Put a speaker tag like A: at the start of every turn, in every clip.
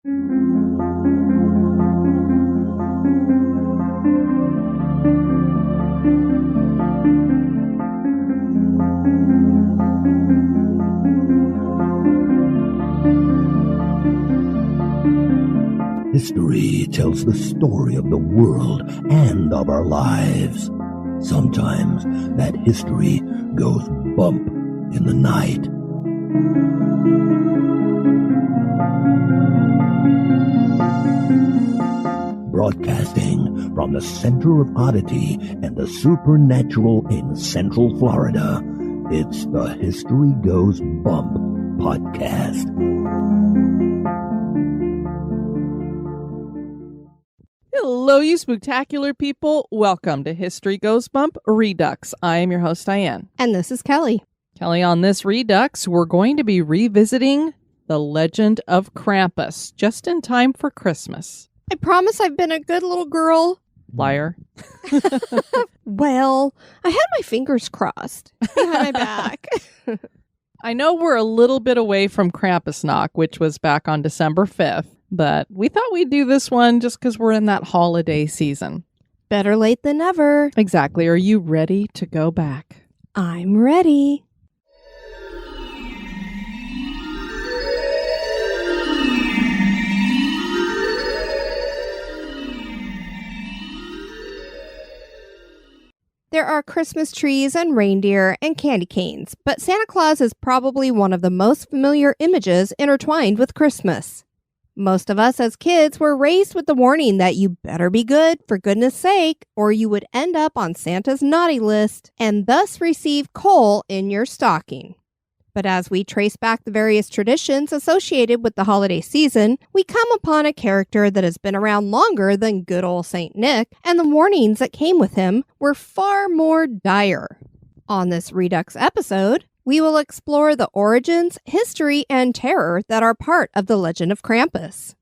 A: History tells the story of the world and of our lives. Sometimes that history goes bump in the night. Broadcasting from the center of oddity and the supernatural in Central Florida, it's the History Goes Bump podcast.
B: Hello, you spooktacular people. Welcome to History Goes Bump Redux. I am your host, Diane.
C: And this is Kelly.
B: Kelly, on this Redux, we're going to be revisiting the legend of Krampus, just in time for Christmas.
C: I promise I've been a good little girl.
B: Liar.
C: Well, I had my fingers crossed behind my back.
B: I know we're a little bit away from Krampusnacht, which was back on December 5th, but we thought we'd do this one just because we're in that holiday season.
C: Better late than never.
B: Exactly. Are you ready to go back?
C: I'm ready. There are Christmas trees and reindeer and candy canes, but Santa Claus is probably one of the most familiar images intertwined with Christmas. Most of us as kids were raised with the warning that you better be good, for goodness sake, or you would end up on Santa's naughty list and thus receive coal in your stocking. But as we trace back the various traditions associated with the holiday season, we come upon a character that has been around longer than good old Saint Nick, and the warnings that came with him were far more dire. On this Redux episode, we will explore the origins, history, and terror that are part of the legend of Krampus.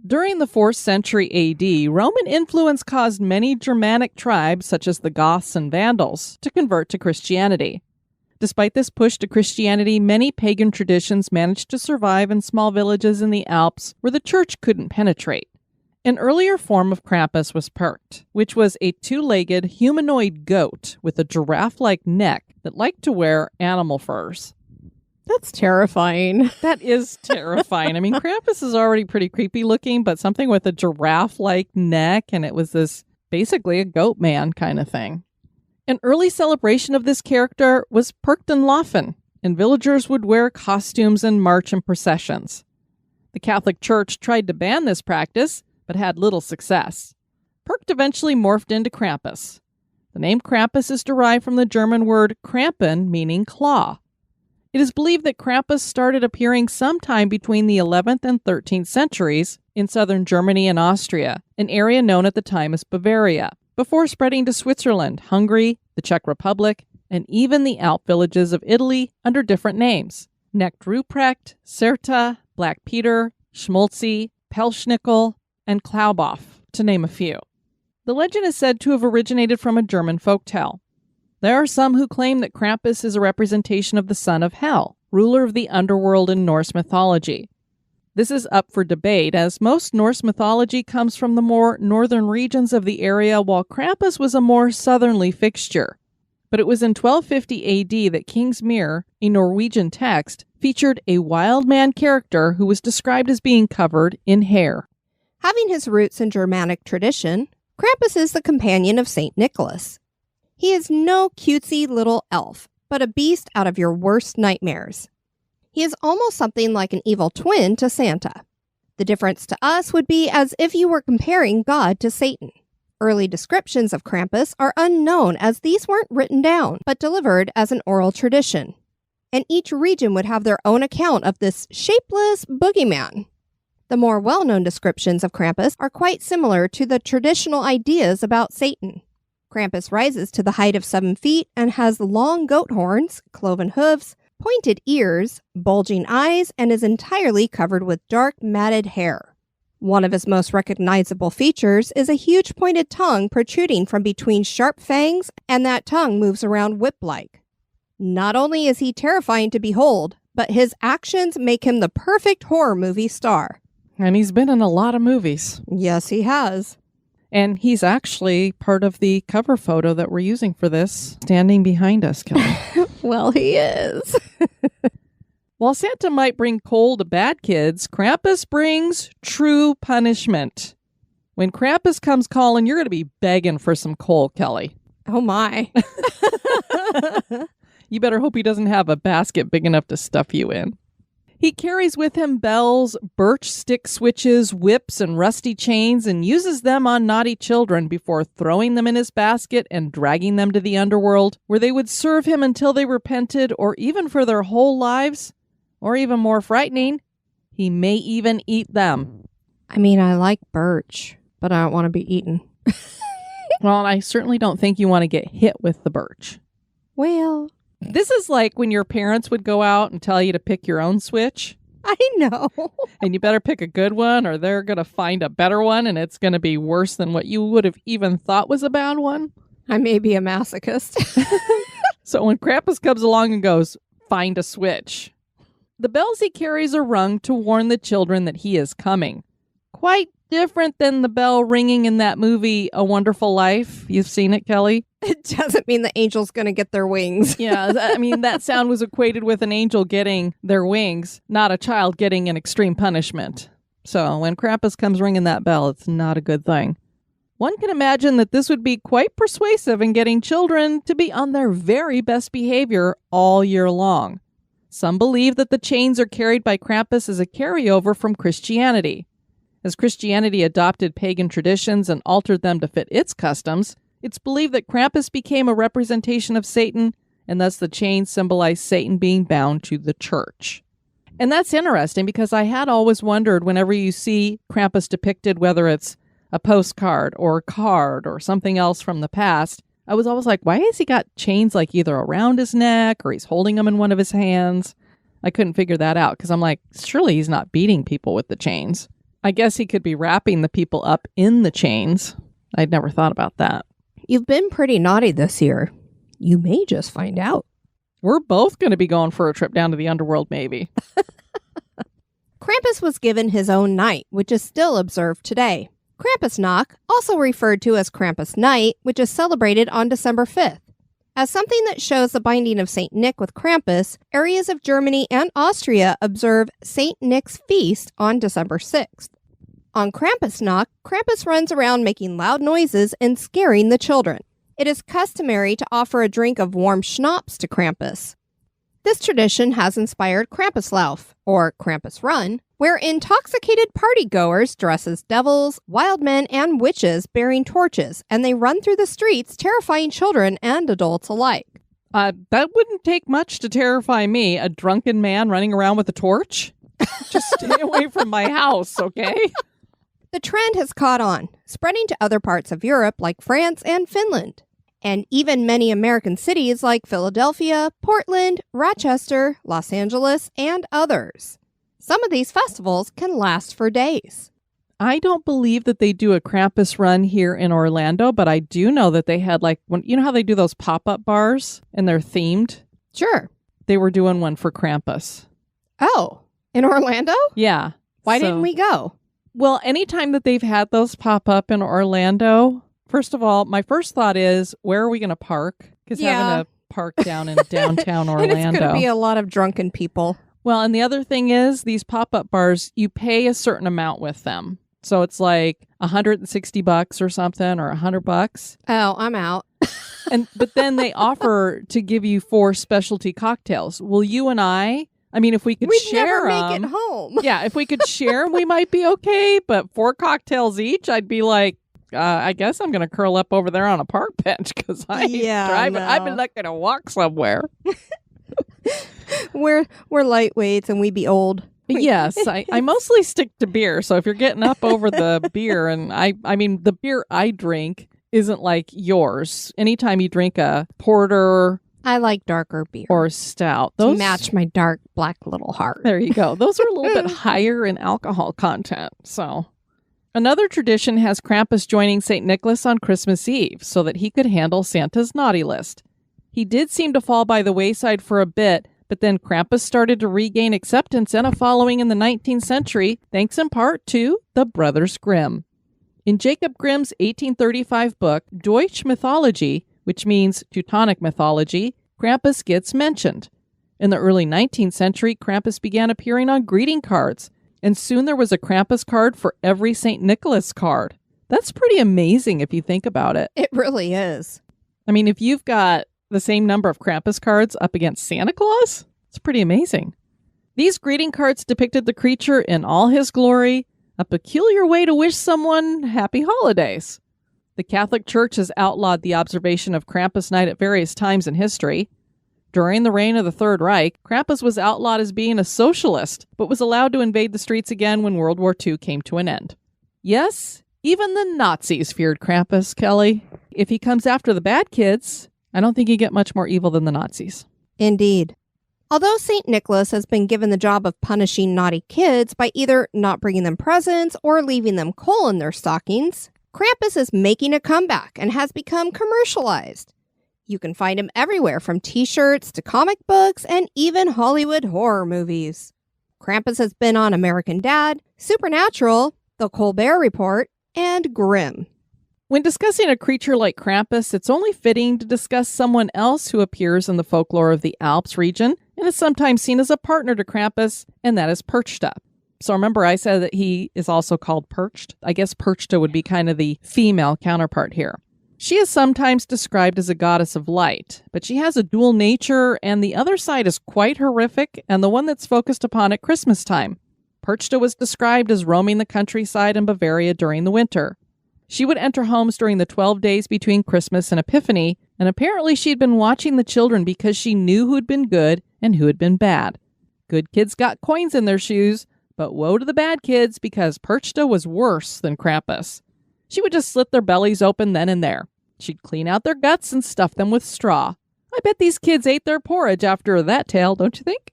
B: During the 4th century AD, Roman influence caused many Germanic tribes, such as the Goths and Vandals, to convert to Christianity. Despite this push to Christianity, many pagan traditions managed to survive in small villages in the Alps where the church couldn't penetrate. An earlier form of Krampus was Perkt, which was a two-legged humanoid goat with a giraffe-like neck that liked to wear animal furs.
C: That's terrifying.
B: That is terrifying. I mean, Krampus is already pretty creepy looking, but something with a giraffe-like neck, and it was this basically a goat man kind of thing. An early celebration of this character was Perchtenlaufen, and villagers would wear costumes and march in processions. The Catholic Church tried to ban this practice, but had little success. Perkt eventually morphed into Krampus. The name Krampus is derived from the German word Krampen, meaning claw. It is believed that Krampus started appearing sometime between the 11th and 13th centuries in southern Germany and Austria, an area known at the time as Bavaria, before spreading to Switzerland, Hungary, the Czech Republic, and even the Alp villages of Italy under different names: Knecht Ruprecht, Serta, Black Peter, Schmolzi, Pelschnickel, and Klauboff, to name a few. The legend is said to have originated from a German folktale. There are some who claim that Krampus is a representation of the son of Hel, ruler of the underworld in Norse mythology. This is up for debate, as most Norse mythology comes from the more northern regions of the area, while Krampus was a more southerly fixture. But it was in 1250 AD that Kingsmere, a Norwegian text, featured a wild man character who was described as being covered in hair.
C: Having his roots in Germanic tradition, Krampus is the companion of St. Nicholas. He is no cutesy little elf, but a beast out of your worst nightmares. He is almost something like an evil twin to Santa. The difference to us would be as if you were comparing God to Satan. Early descriptions of Krampus are unknown, as these weren't written down, but delivered as an oral tradition. and each region would have their own account of this shapeless boogeyman. The more well-known descriptions of Krampus are quite similar to the traditional ideas about Satan. Krampus rises to the height of 7 feet and has long goat horns, cloven hooves, pointed ears, bulging eyes, and is entirely covered with dark matted hair. One of his most recognizable features is a huge pointed tongue protruding from between sharp fangs, and that tongue moves around whip-like. Not only is he terrifying to behold, but his actions make him the perfect horror movie star.
B: And he's been in a lot of movies.
C: Yes, he has.
B: And he's actually part of the cover photo that we're using for this, standing behind us, Kelly.
C: Well, he is.
B: While Santa might bring coal to bad kids, Krampus brings true punishment. When Krampus comes calling, you're going to be begging for some coal, Kelly.
C: Oh, my.
B: You better hope he doesn't have a basket big enough to stuff you in. He carries with him bells, birch stick switches, whips, and rusty chains, and uses them on naughty children before throwing them in his basket and dragging them to the underworld, where they would serve him until they repented, or even for their whole lives. Or even more frightening, he may even eat them.
C: I mean, I like birch, but I don't want to be eaten.
B: Well, I certainly don't think you want to get hit with the birch.
C: Well,
B: This is like when your parents would go out and tell you to pick your own switch.
C: I know.
B: And you better pick a good one or they're going to find a better one and it's going to be worse than what you would have even thought was a bad one.
C: I may be a masochist.
B: So when Krampus comes along and goes, find a switch. The bells he carries are rung to warn the children that he is coming. Quite different than the bell ringing in that movie, A Wonderful Life. You've seen it, Kelly?
C: It doesn't mean the angel's going to get their wings.
B: Yeah, I mean, that sound was equated with an angel getting their wings, not a child getting an extreme punishment. So when Krampus comes ringing that bell, it's not a good thing. One can imagine that this would be quite persuasive in getting children to be on their very best behavior all year long. Some believe that the chains are carried by Krampus as a carryover from Christianity. As Christianity adopted pagan traditions and altered them to fit its customs, it's believed that Krampus became a representation of Satan, and thus the chains symbolize Satan being bound to the church. And that's interesting because I had always wondered whenever you see Krampus depicted, whether it's a postcard or a card or something else from the past, I was always like, why has he got chains like either around his neck or he's holding them in one of his hands? I couldn't figure that out because I'm like, surely he's not beating people with the chains. I guess he could be wrapping the people up in the chains. I'd never thought about that.
C: You've been pretty naughty this year. You may just find out.
B: We're both going to be going for a trip down to the underworld, maybe.
C: Krampus was given his own night, which is still observed today. Krampusnacht, also referred to as Krampus Night, which is celebrated on December 5th. As something that shows the binding of St. Nick with Krampus, areas of Germany and Austria observe St. Nick's feast on December 6th. On Krampusnacht, Krampus runs around making loud noises and scaring the children. It is customary to offer a drink of warm schnapps to Krampus. This tradition has inspired Krampuslauf, or Krampus Run, where intoxicated partygoers dress as devils, wild men, and witches bearing torches, and they run through the streets terrifying children and adults alike.
B: That wouldn't take much to terrify me, a drunken man running around with a torch. Just stay away from my house, okay?
C: The trend has caught on, spreading to other parts of Europe like France and Finland, and even many American cities like Philadelphia, Portland, Rochester, Los Angeles, and others. Some of these festivals can last for days.
B: I don't believe that they do a Krampus run here in Orlando, but I do know that they had you know how they do those pop-up bars and they're themed?
C: Sure.
B: They were doing one for Krampus.
C: Oh, in Orlando?
B: Yeah.
C: Why didn't we go?
B: Well, anytime that they've had those pop up in Orlando, first of all, my first thought is, where are we going to park? Because having to park down in downtown Orlando.
C: And it's going to be a lot of drunken people.
B: Well, and the other thing is, these pop-up bars, you pay a certain amount with them. So it's like $160 or something, or $100.
C: Oh, I'm out.
B: But then they offer to give you 4 specialty cocktails. Well, you and I mean, if we could share
C: never make it home.
B: Yeah, if we could share, we might be okay. But 4 cocktails each, I'd be like, I guess I'm going to curl up over there on a park bench because I ain't driving.
C: No.
B: I've been looking to walk somewhere.
C: We're lightweights and we be old.
B: Yes, I mostly stick to beer. So if you're getting up over the beer, and I mean, the beer I drink isn't like yours. Anytime you drink a porter
C: I like darker beer.
B: or stout,
C: to match my dark black little heart.
B: There you go. Those are a little bit higher in alcohol content. So another tradition has Krampus joining St. Nicholas on Christmas Eve so that he could handle Santa's naughty list. He did seem to fall by the wayside for a bit, but then Krampus started to regain acceptance and a following in the 19th century, thanks in part to the Brothers Grimm. In Jacob Grimm's 1835 book, Deutsche Mythology, which means Teutonic mythology, Krampus gets mentioned. In the early 19th century, Krampus began appearing on greeting cards, and soon there was a Krampus card for every St. Nicholas card. That's pretty amazing if you think about it.
C: It really is.
B: I mean, if you've got the same number of Krampus cards up against Santa Claus, it's pretty amazing. These greeting cards depicted the creature in all his glory, a peculiar way to wish someone happy holidays. The Catholic Church has outlawed the observation of Krampus Night at various times in history. During the reign of the Third Reich, Krampus was outlawed as being a socialist, but was allowed to invade the streets again when World War II came to an end. Yes, even the Nazis feared Krampus, Kelly. If he comes after the bad kids, I don't think you get much more evil than the Nazis.
C: Indeed. Although St. Nicholas has been given the job of punishing naughty kids by either not bringing them presents or leaving them coal in their stockings, Krampus is making a comeback and has become commercialized. You can find him everywhere from t-shirts to comic books and even Hollywood horror movies. Krampus has been on American Dad, Supernatural, The Colbert Report, and Grimm.
B: When discussing a creature like Krampus, it's only fitting to discuss someone else who appears in the folklore of the Alps region and is sometimes seen as a partner to Krampus, and that is Perchta. So remember I said that he is also called Perched? I guess Perchta would be kind of the female counterpart here. She is sometimes described as a goddess of light, but she has a dual nature, and the other side is quite horrific, and the one that's focused upon at Christmas time. Perchta was described as roaming the countryside in Bavaria during the winter. She would enter homes during the 12 days between Christmas and Epiphany, and apparently she'd been watching the children because she knew who'd been good and who had been bad. Good kids got coins in their shoes, but woe to the bad kids because Perchta was worse than Krampus. She would just slit their bellies open then and there. She'd clean out their guts and stuff them with straw. I bet these kids ate their porridge after that tale, don't you think?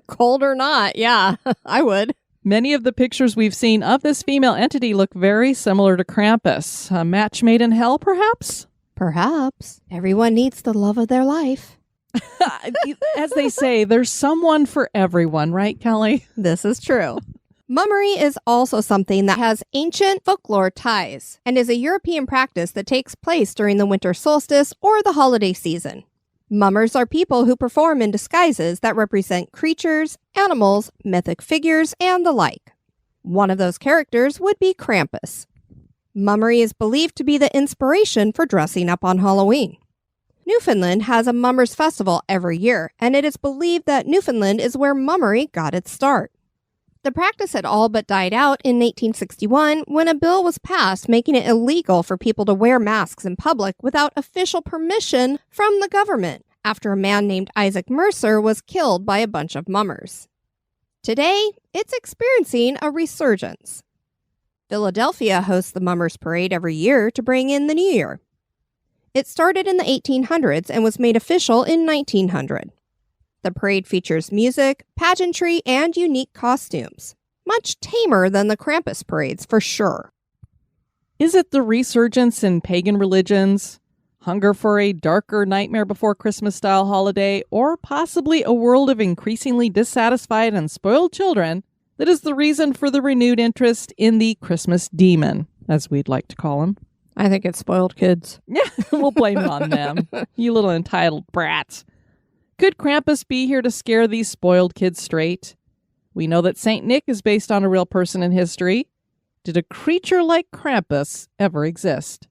C: Cold or not, yeah, I would.
B: Many of the pictures we've seen of this female entity look very similar to Krampus. A match made in hell, perhaps?
C: Perhaps. Everyone needs the love of their life.
B: As they say, there's someone for everyone, right, Kelly?
C: This is true. Mummery is also something that has ancient folklore ties and is a European practice that takes place during the winter solstice or the holiday season. Mummers are people who perform in disguises that represent creatures, animals, mythic figures, and the like. One of those characters would be Krampus. Mummery is believed to be the inspiration for dressing up on Halloween. Newfoundland has a Mummers Festival every year, and it is believed that Newfoundland is where mummery got its start. The practice had all but died out in 1861 when a bill was passed making it illegal for people to wear masks in public without official permission from the government after a man named Isaac Mercer was killed by a bunch of mummers. Today, it's experiencing a resurgence. Philadelphia hosts the Mummers Parade every year to bring in the new year. It started in the 1800s and was made official in 1900. The parade features music, pageantry, and unique costumes. Much tamer than the Krampus parades, for sure.
B: Is it the resurgence in pagan religions, hunger for a darker Nightmare Before Christmas-style holiday, or possibly a world of increasingly dissatisfied and spoiled children that is the reason for the renewed interest in the Christmas demon, as we'd like to call him?
C: I think it's spoiled kids.
B: Yeah, we'll blame it on them. You little entitled brats. Could Krampus be here to scare these spoiled kids straight? We know that St. Nick is based on a real person in history. Did a creature like Krampus ever exist?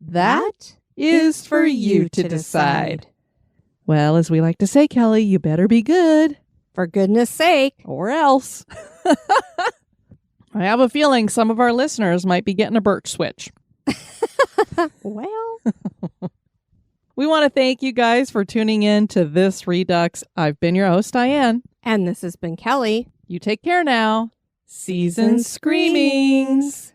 B: That is for you to decide. Well, as we like to say, Kelly, you better be good.
C: For goodness sake.
B: Or else. I have a feeling some of our listeners might be getting a birch switch.
C: Well.
B: We want to thank you guys for tuning in to this Redux. I've been your host, Diane.
C: And this has been Kelly.
B: You take care now. Season Screamings.